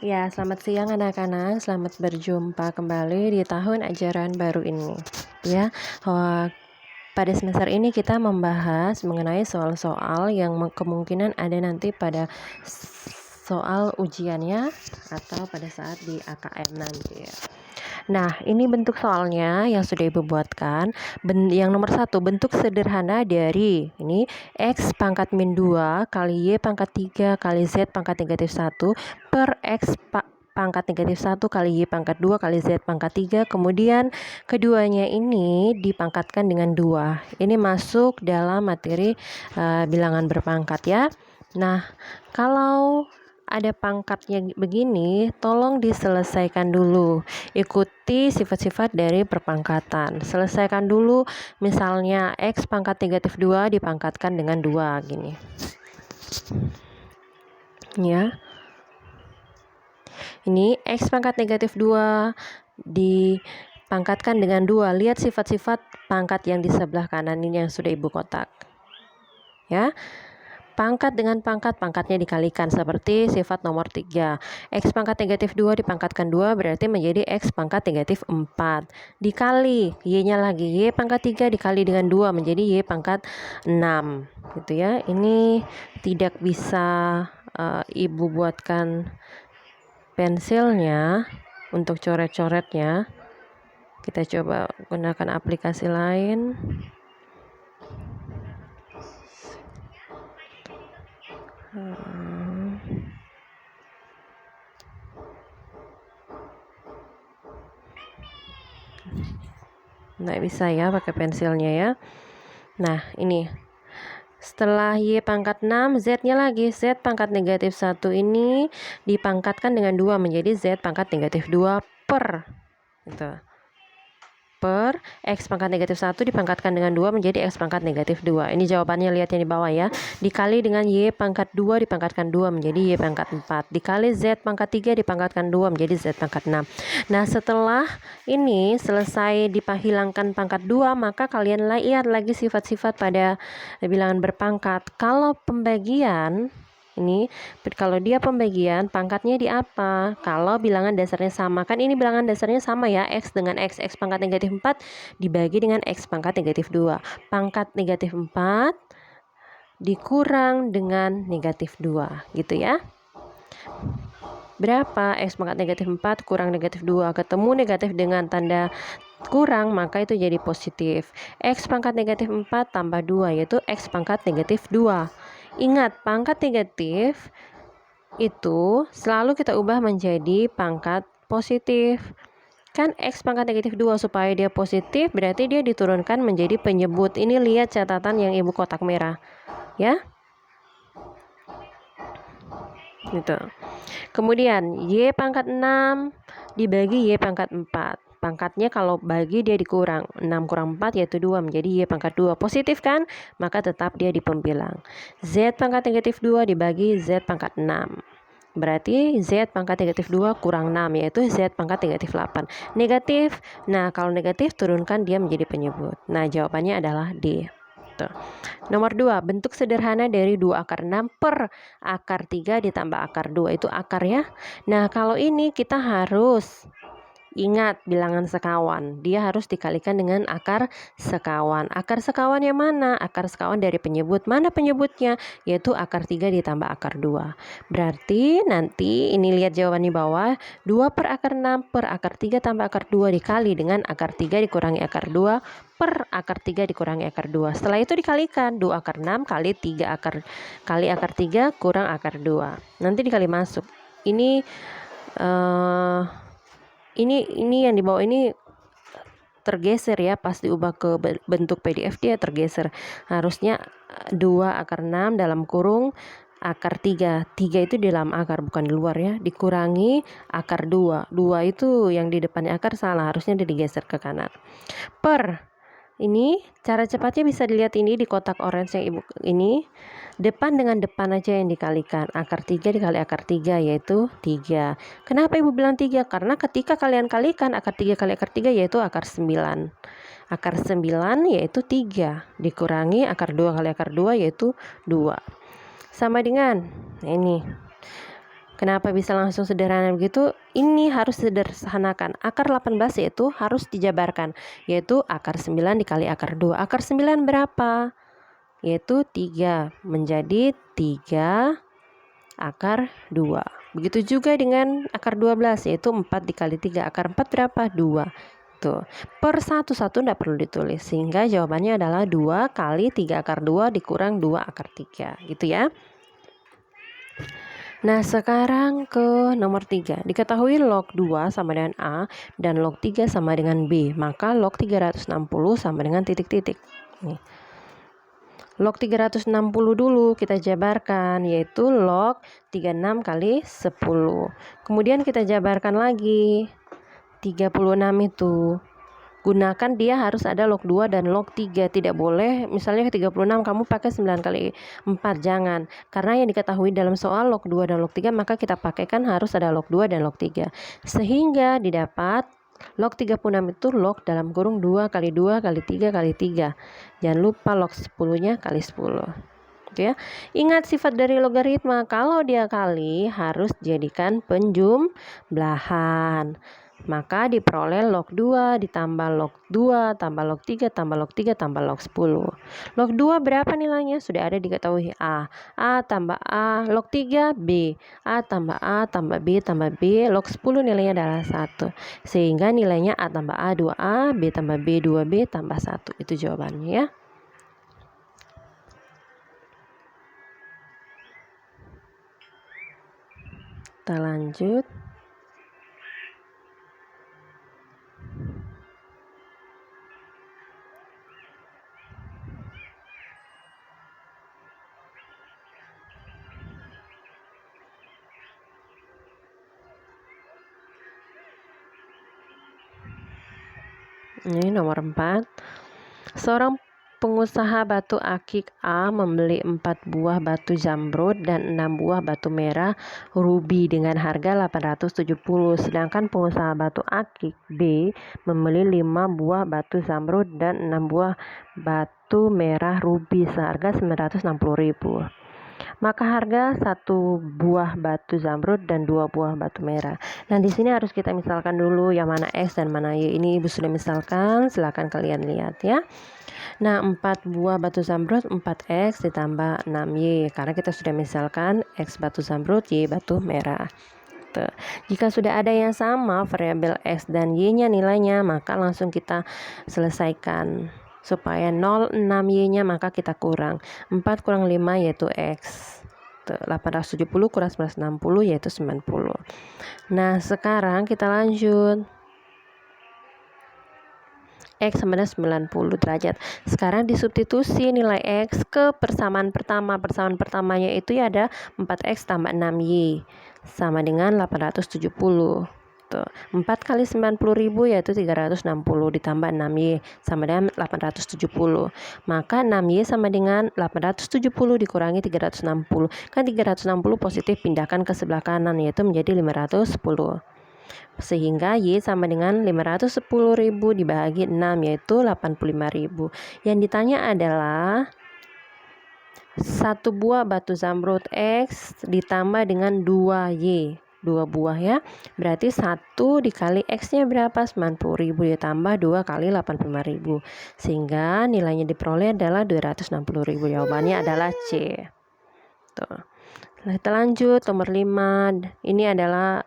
Ya, selamat siang anak-anak. Selamat berjumpa kembali di tahun ajaran baru ini. Ya, pada semester ini kita membahas mengenai soal-soal yang kemungkinan ada nanti pada soal ujiannya atau pada saat di AKM nanti ya. Nah, ini bentuk soalnya yang sudah Ibu buatkan. Yang nomor 1, bentuk sederhana dari ini X pangkat min 2 kali Y pangkat 3 kali Z pangkat negatif 1 per X pangkat negatif 1 kali Y pangkat 2 kali Z pangkat 3. Kemudian keduanya ini dipangkatkan dengan 2. Ini masuk dalam materi bilangan berpangkat ya. Nah, kalau ada pangkatnya begini, tolong diselesaikan dulu. Ikuti sifat-sifat dari perpangkatan. Selesaikan dulu, misalnya X pangkat negatif 2 dipangkatkan dengan 2 gini. Ya. Ini X pangkat negatif 2 dipangkatkan dengan 2. Lihat sifat-sifat pangkat yang di sebelah kanan ini yang sudah Ibu kotak. Ya. Pangkat dengan pangkat, pangkatnya dikalikan seperti sifat nomor 3. X pangkat negatif 2 dipangkatkan 2 berarti menjadi X pangkat negatif 4. Dikali Y-nya lagi, Y pangkat 3 dikali dengan 2 menjadi Y pangkat 6. Gitu ya. Ini tidak bisa Ibu buatkan pensilnya untuk coret-coretnya. Kita coba gunakan aplikasi lain. Nggak bisa ya pakai pensilnya ya. Nah, ini setelah Y pangkat 6, Z-nya lagi. Z pangkat negatif 1 ini dipangkatkan dengan 2 menjadi Z pangkat negatif 2 per gitu. Per X pangkat negatif 1 dipangkatkan dengan 2 menjadi X pangkat negatif 2. Ini jawabannya, lihat yang di bawah ya. Dikali dengan Y pangkat 2 dipangkatkan 2 menjadi Y pangkat 4. Dikali Z pangkat 3 dipangkatkan 2 menjadi Z pangkat 6. Nah, setelah ini selesai dihilangkan pangkat 2, maka kalian lihat lagi sifat-sifat pada bilangan berpangkat. Kalau pembagian ini, kalau dia pembagian, pangkatnya di apa? Kalau bilangan dasarnya sama, kan ini bilangan dasarnya sama ya, X dengan X, X pangkat negatif 4 dibagi dengan X pangkat negatif 2. Pangkat negatif 4 dikurang dengan negatif 2, gitu ya. Berapa? X pangkat negatif 4 kurang negatif 2. Ketemu negatif dengan tanda kurang, maka itu jadi positif. X pangkat negatif 4 tambah 2, yaitu X pangkat negatif 2. Ingat, pangkat negatif itu selalu kita ubah menjadi pangkat positif. Kan X pangkat negatif 2, supaya dia positif berarti dia diturunkan menjadi penyebut. Ini lihat catatan yang Ibu kotak merah ya. Gitu. Kemudian Y pangkat 6 dibagi Y pangkat 4. Pangkatnya kalau bagi dia dikurang, 6 kurang 4 yaitu 2 menjadi Y pangkat 2. Positif kan? Maka tetap dia di pembilang. Z pangkat negatif 2 dibagi Z pangkat 6. Berarti Z pangkat negatif 2 kurang 6, yaitu Z pangkat negatif 8. Negatif, nah kalau negatif turunkan dia menjadi penyebut. Nah, jawabannya adalah D. Tuh. Nomor 2, bentuk sederhana dari 2 akar 6 per akar 3 ditambah akar 2, itu akar ya. Nah, kalau ini kita harus ingat bilangan sekawan, dia harus dikalikan dengan akar sekawan. Akar sekawan yang mana? Akar sekawan dari penyebut. Mana penyebutnya? Yaitu akar 3 ditambah akar 2. Berarti nanti ini lihat jawaban di bawah, 2 per akar 6 per akar 3 tambah akar 2 dikali dengan akar 3 dikurangi akar 2 per akar 3 dikurangi akar 2. Setelah itu dikalikan 2 akar 6 kali 3 akar 3 kurang akar 2. Nanti dikali masuk. Ini yang di bawah ini tergeser ya, pas diubah ke bentuk PDF dia tergeser. Harusnya 2 akar 6 dalam kurung akar 3. 3 itu di dalam akar, bukan di luar ya. Dikurangi akar 2. 2 itu yang di depannya akar salah, harusnya digeser ke kanan. Per ini cara cepatnya bisa dilihat ini di kotak orange yang Ibu ini. Depan dengan depan aja yang dikalikan. Akar 3 dikali akar 3 yaitu 3. Kenapa Ibu bilang 3? Karena ketika kalian kalikan akar 3 kali akar 3 yaitu akar 9. Akar 9 yaitu 3 dikurangi akar 2 kali akar 2 yaitu 2. Sama dengan ini. Kenapa bisa langsung sederhana begitu? Ini harus sederhanakan. Akar 18 yaitu harus dijabarkan, yaitu akar 9 dikali akar 2. Akar 9 berapa? Yaitu 3, menjadi 3 akar 2. Begitu juga dengan akar 12, yaitu 4 dikali 3. Akar 4 berapa? 2. Tuh, per satu-satu tidak perlu ditulis, sehingga jawabannya adalah 2 kali 3 akar 2 dikurang 2 akar 3, gitu ya. Nah, sekarang ke nomor 3. Diketahui log 2 sama dengan A dan log 3 sama dengan B. Maka log 360 sama dengan titik-titik. Nih. Log 360 dulu kita jabarkan, yaitu log 36 kali 10. Kemudian kita jabarkan lagi 36 itu. Gunakan dia harus ada log 2 dan log 3. Tidak boleh misalnya ke 36 kamu pakai 9 kali 4, jangan. Karena yang diketahui dalam soal log 2 dan log 3 maka kita pakaikan harus ada log 2 dan log 3. Sehingga didapat log 36 itu log dalam kurung 2 kali 2 kali 3 kali 3. Jangan lupa log 10-nya kali 10. Gitu ya. Ingat sifat dari logaritma, kalau dia kali harus dijadikan penjumlahan. Maka diperoleh log 2 ditambah log 2 tambah log 3 tambah log 3 tambah log 10. Log 2 berapa nilainya? Sudah ada diketahui A. A tambah A, log 3 B. A tambah B tambah B, log 10 nilainya adalah 1. Sehingga nilainya A tambah A 2A, B tambah B 2B tambah 1. Itu jawabannya ya. Kita lanjut. Ini nomor 4. Seorang pengusaha batu akik A membeli 4 buah batu zamrud dan 6 buah batu merah ruby dengan harga 870. Sedangkan pengusaha batu akik B membeli 5 buah batu zamrud dan 6 buah batu merah ruby seharga 960.000. Maka harga 1 buah batu zamrud dan 2 buah batu merah. Nah, di sini harus kita misalkan dulu yang mana X dan mana Y. Ini Ibu sudah misalkan, silakan kalian lihat ya. Nah, 4 buah batu zamrud 4X ditambah 6Y. Karena kita sudah misalkan X batu zamrud, Y batu merah. Tuh. Jika sudah ada yang sama variabel X dan Y-nya nilainya, maka langsung kita selesaikan. Supaya 0, 6Y-nya maka kita kurang. 4 kurang 5 yaitu X. 870 kurang 960 yaitu 90. Nah, sekarang kita lanjut. X sama dengan 90 derajat. Sekarang disubstitusi nilai X ke persamaan pertama. Persamaan pertamanya itu ya ada 4X tambah 6Y sama dengan 870. 4 kali 90.000 yaitu 360 ditambah 6Y sama dengan 870. Maka 6Y sama dengan 870 dikurangi 360. Kan 360 positif pindahkan ke sebelah kanan yaitu menjadi 510. Sehingga Y sama dengan 510.000 dibagi 6 yaitu 85.000. Yang ditanya adalah 1 buah batu zamrud X ditambah dengan 2Y. 2 buah ya. Berarti 1 dikali X-nya berapa? 90.000 ditambah 2 kali 85.000. Sehingga nilainya diperoleh adalah 260.000. Jawabannya adalah C. Tuh. Kita lanjut nomor 5. Ini adalah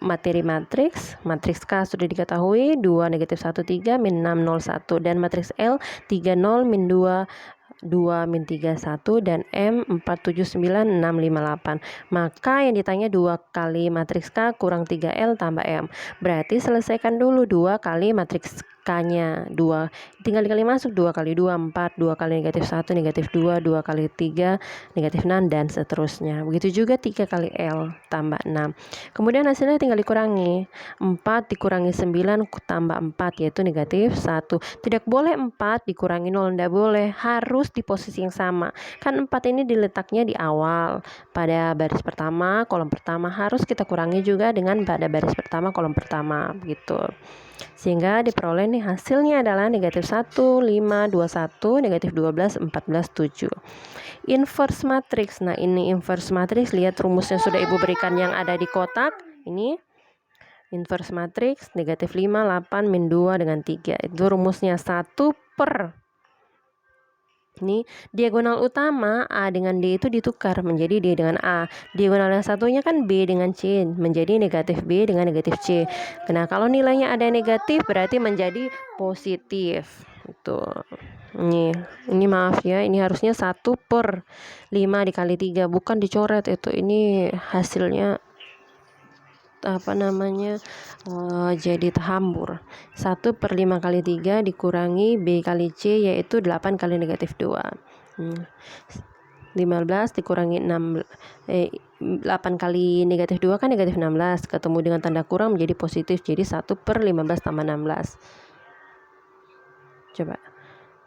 materi matriks. Matriks K sudah diketahui 2 negatif 1 3 min 6 0 1 dan matriks L 3 0 min 2 2 min 3 1 dan M 4 7 9 6 5 8. Maka yang ditanya 2 kali matriks K kurang 3L tambah M. Berarti selesaikan dulu 2 kali matriks K-nya 2. Tinggal dikali masuk 2 kali 2 4, 2 kali negatif 1 negatif 2, 2 kali 3 negatif 6 dan seterusnya. Begitu juga 3 kali L tambah 6. Kemudian hasilnya tinggal dikurangi. 4 dikurangi 9 tambah 4 yaitu negatif 1. Tidak boleh 4 dikurangi 0, tidak boleh. Harus di posisi yang sama. Kan 4 ini diletaknya di awal. Pada baris pertama, kolom pertama harus kita kurangi juga dengan pada baris pertama, kolom pertama. Begitu. Sehingga diperoleh ini hasilnya adalah negatif 1, 5, 21, negatif 12, 14, 7. Inverse matrix. Nah, ini inverse matrix. Lihat rumusnya sudah Ibu berikan yang ada di kotak. Ini inverse matrix, negatif 5, 8, min 2 dengan 3. Itu rumusnya 1 per. Ini diagonal utama A dengan D itu ditukar menjadi D dengan A. Diagonal yang satunya kan B dengan C, menjadi negatif B dengan negatif C. Nah, kalau nilainya ada negatif berarti menjadi positif. Itu. Ini maaf ya, ini harusnya 1 per 5 dikali 3, bukan dicoret itu. Ini hasilnya jadi terhambur. 1 per 5 kali 3 dikurangi B kali C, yaitu 8 kali negatif 2. 15 dikurangi 8 kali negatif 2 kan negatif 16, ketemu dengan tanda kurang menjadi positif, jadi 1 per 15 tambah 16. Coba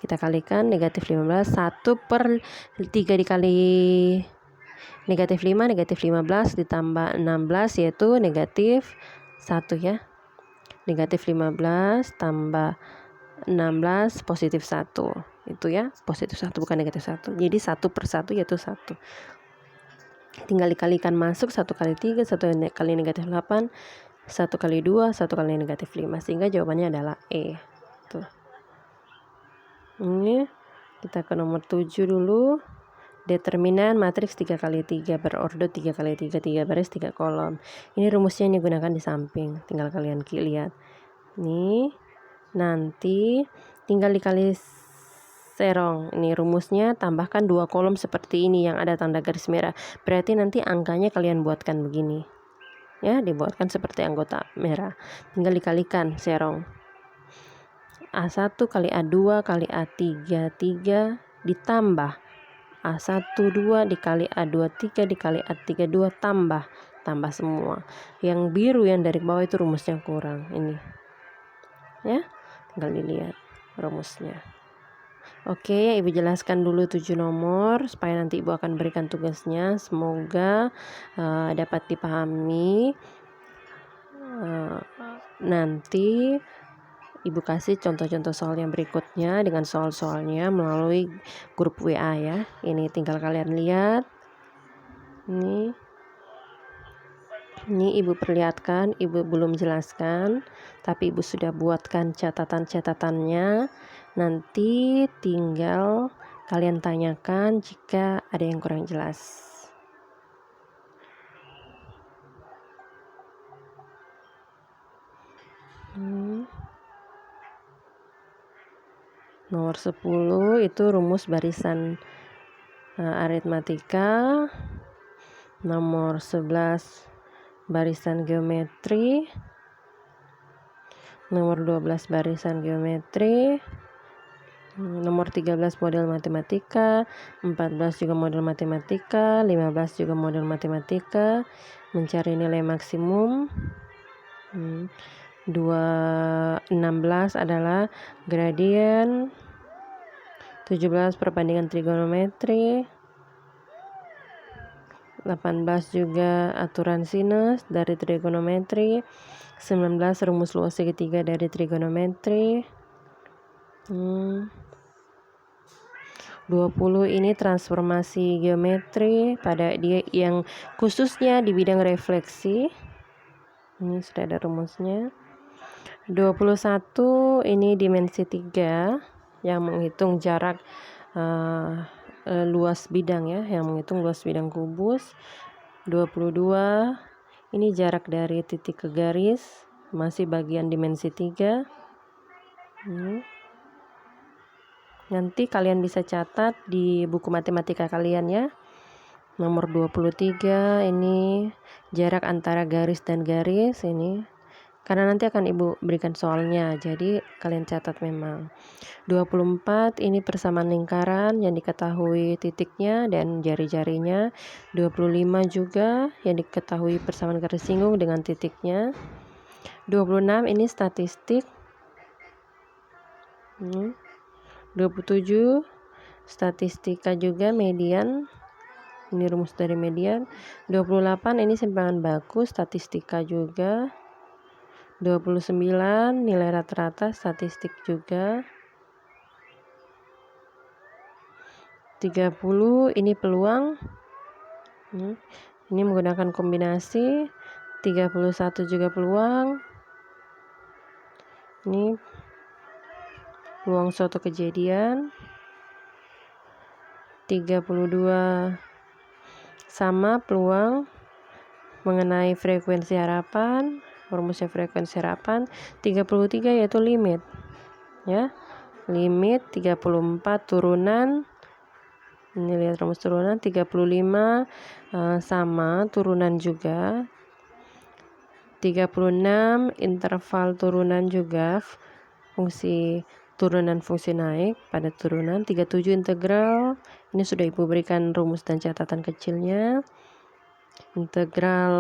kita kalikan, negatif 15, 1 per 3 dikali negatif 5, negatif 15 ditambah 16, yaitu negatif 1 ya. Negatif 15 tambah 16 positif 1. Itu ya, positif 1 bukan negatif 1. Jadi 1 per 1 yaitu 1. Tinggal dikalikan masuk, 1 kali 3, 1 kali negatif 8, 1 kali 2, 1 kali negatif 5. Sehingga jawabannya adalah E. Tuh. Ini kita ke nomor 7 dulu. Determinan matriks 3 kali 3 berorder 3 kali 3, 3 baris 3 kolom. Ini rumusnya yang digunakan di samping, tinggal kalian lihat. Nih, nanti tinggal dikali serong. Ini rumusnya, tambahkan 2 kolom seperti ini yang ada tanda garis merah. Berarti nanti angkanya kalian buatkan begini. Ya, dibuatkan seperti anggota merah. Tinggal dikalikan serong. A1 kali A2 kali A3, 3 ditambah A1 2 dikali A2 3 dikali A3 2 tambah semua. Yang biru yang dari bawah itu rumusnya kurang. Ini ya, tinggal dilihat rumusnya. Oke, Ibu jelaskan dulu 7 nomor supaya nanti Ibu akan berikan tugasnya. Semoga dapat dipahami. Nanti Ibu kasih contoh-contoh soal yang berikutnya dengan soal-soalnya melalui grup WA ya. Ini tinggal kalian lihat. Ini Ibu perlihatkan, Ibu belum jelaskan, tapi Ibu sudah buatkan catatan-catatannya. Nanti tinggal kalian tanyakan jika ada yang kurang jelas. Nomor 10 itu rumus barisan aritmatika. Nomor 11 barisan geometri. Nomor 12 barisan geometri. Nomor 13 model matematika, 14 juga model matematika, 15 juga model matematika, mencari nilai maksimum. 16 adalah gradien, 17 perbandingan trigonometri, 18 juga aturan sinus dari trigonometri, 19 rumus luas segitiga dari trigonometri, 20 ini transformasi geometri pada dia yang khususnya di bidang refleksi. Ini sudah ada rumusnya. 21 ini dimensi 3 yang menghitung jarak luas bidang ya, yang menghitung luas bidang kubus. 22 ini jarak dari titik ke garis, masih bagian dimensi 3. Nanti kalian bisa catat di buku matematika kalian ya. Nomor 23 ini jarak antara garis dan garis ini. Karena nanti akan Ibu berikan soalnya, jadi kalian catat memang. 24 ini persamaan lingkaran yang diketahui titiknya dan jari-jarinya. 25 juga yang diketahui persamaan garis singgung dengan titiknya. 26 ini statistik. 27 statistika juga median. Ini rumus dari median. 28 ini simpangan baku, statistika juga. 29 nilai rata-rata statistik juga. 30 ini peluang. Ini menggunakan kombinasi. 31 juga peluang. Ini peluang suatu kejadian. 32 sama peluang mengenai frekuensi harapan, rumusnya frekuensi harapan. 33 yaitu limit, ya, limit. 34 turunan, ini lihat rumus turunan. 35 sama turunan juga. 36 interval turunan juga, fungsi turunan fungsi naik pada turunan. 37 integral, ini sudah Ibu berikan rumus dan catatan kecilnya. Integral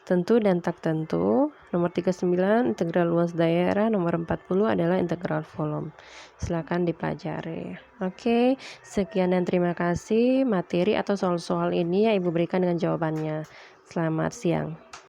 tentu dan tak tentu. Nomor 39 integral luas daerah. Nomor 40 adalah integral volume. Silakan dipelajari. Oke, sekian dan terima kasih materi atau soal-soal ini yang Ibu berikan dengan jawabannya. Selamat siang.